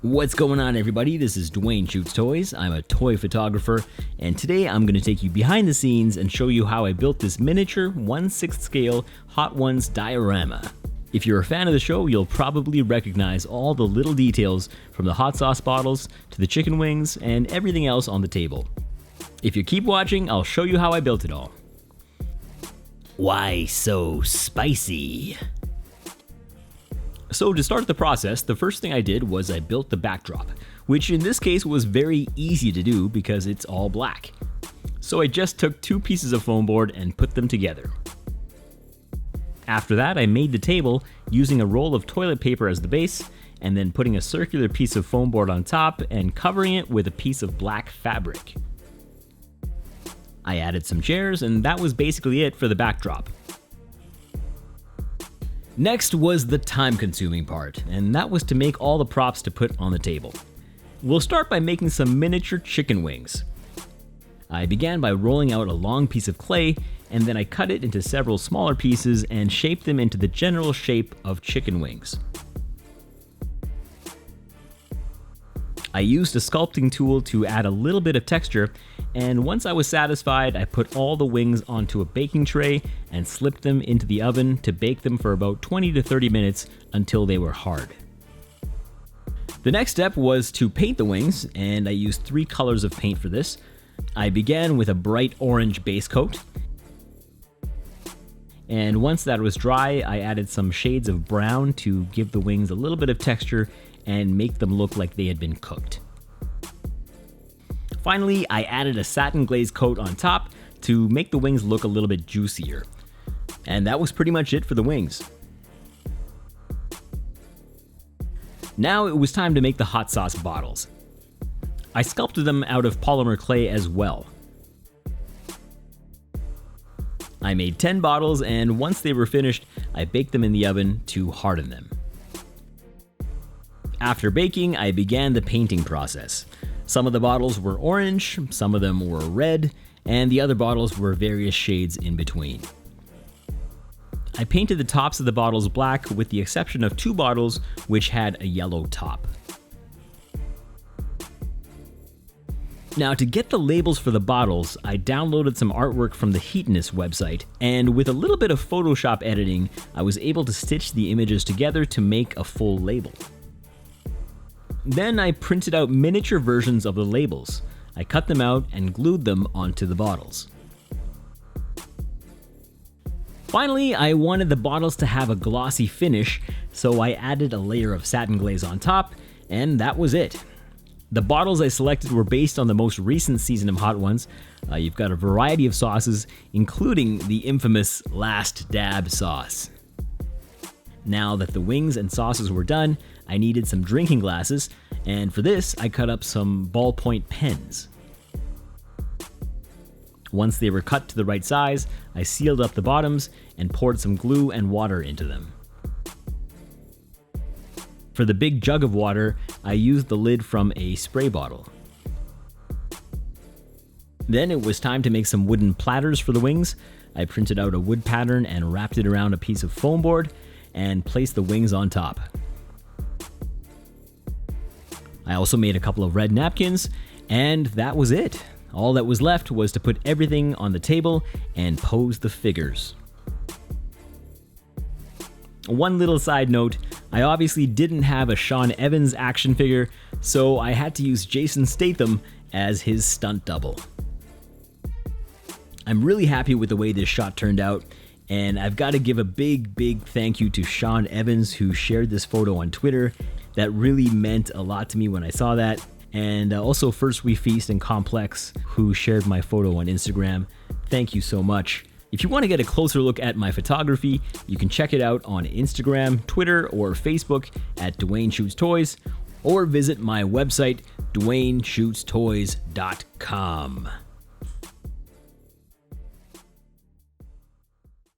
What's going on, everybody? This is Dwayne Shoots Toys. I'm a toy photographer, and today I'm going to take you behind the scenes and show you how I built this miniature 1/6 scale Hot Ones diorama. If you're a fan of the show, you'll probably recognize all the little details from the hot sauce bottles to the chicken wings and everything else on the table. If you keep watching, I'll show you how I built it all. Why so spicy? So to start the process, the first thing I did was I built the backdrop, which in this case was very easy to do because it's all black. So I just took 2 pieces of foam board and put them together. After that, I made the table using a roll of toilet paper as the base, and then putting a circular piece of foam board on top and covering it with a piece of black fabric. I added some chairs, and that was basically it for the backdrop. Next was the time-consuming part, and that was to make all the props to put on the table. We'll start by making some miniature chicken wings. I began by rolling out a long piece of clay, and then I cut it into several smaller pieces and shaped them into the general shape of chicken wings. I used a sculpting tool to add a little bit of texture, and once I was satisfied, I put all the wings onto a baking tray and slipped them into the oven to bake them for about 20 to 30 minutes until they were hard. The next step was to paint the wings, and I used 3 colors of paint for this. I began with a bright orange base coat, and once that was dry, I added some shades of brown to give the wings a little bit of texture and make them look like they had been cooked. Finally, I added a satin glaze coat on top to make the wings look a little bit juicier. And that was pretty much it for the wings. Now it was time to make the hot sauce bottles. I sculpted them out of polymer clay as well. I made 10 bottles, and once they were finished, I baked them in the oven to harden them. After baking, I began the painting process. Some of the bottles were orange, some of them were red, and the other bottles were various shades in between. I painted the tops of the bottles black with the exception of 2 bottles which had a yellow top. Now, to get the labels for the bottles, I downloaded some artwork from the Heatness website, and with a little bit of Photoshop editing, I was able to stitch the images together to make a full label. Then I printed out miniature versions of the labels. I cut them out and glued them onto the bottles. Finally, I wanted the bottles to have a glossy finish, so I added a layer of satin glaze on top, and that was it. The bottles I selected were based on the most recent season of Hot Ones. You've got a variety of sauces, including the infamous Last Dab sauce. Now that the wings and sauces were done, I needed some drinking glasses, and for this, I cut up some ballpoint pens. Once they were cut to the right size, I sealed up the bottoms and poured some glue and water into them. For the big jug of water, I used the lid from a spray bottle. Then it was time to make some wooden platters for the wings. I printed out a wood pattern and wrapped it around a piece of foam board and placed the wings on top. I also made a couple of red napkins, and that was it. All that was left was to put everything on the table and pose the figures. One little side note, I obviously didn't have a Sean Evans action figure, so I had to use Jason Statham as his stunt double. I'm really happy with the way this shot turned out, and I've got to give a big thank you to Sean Evans, who shared this photo on Twitter. That really meant a lot to me when I saw that. And also First We Feast and Complex, who shared my photo on Instagram. Thank you so much. If you want to get a closer look at my photography, you can check it out on Instagram, Twitter, or Facebook at Dwayne Shoots Toys, or visit my website, DwayneShootsToys.com.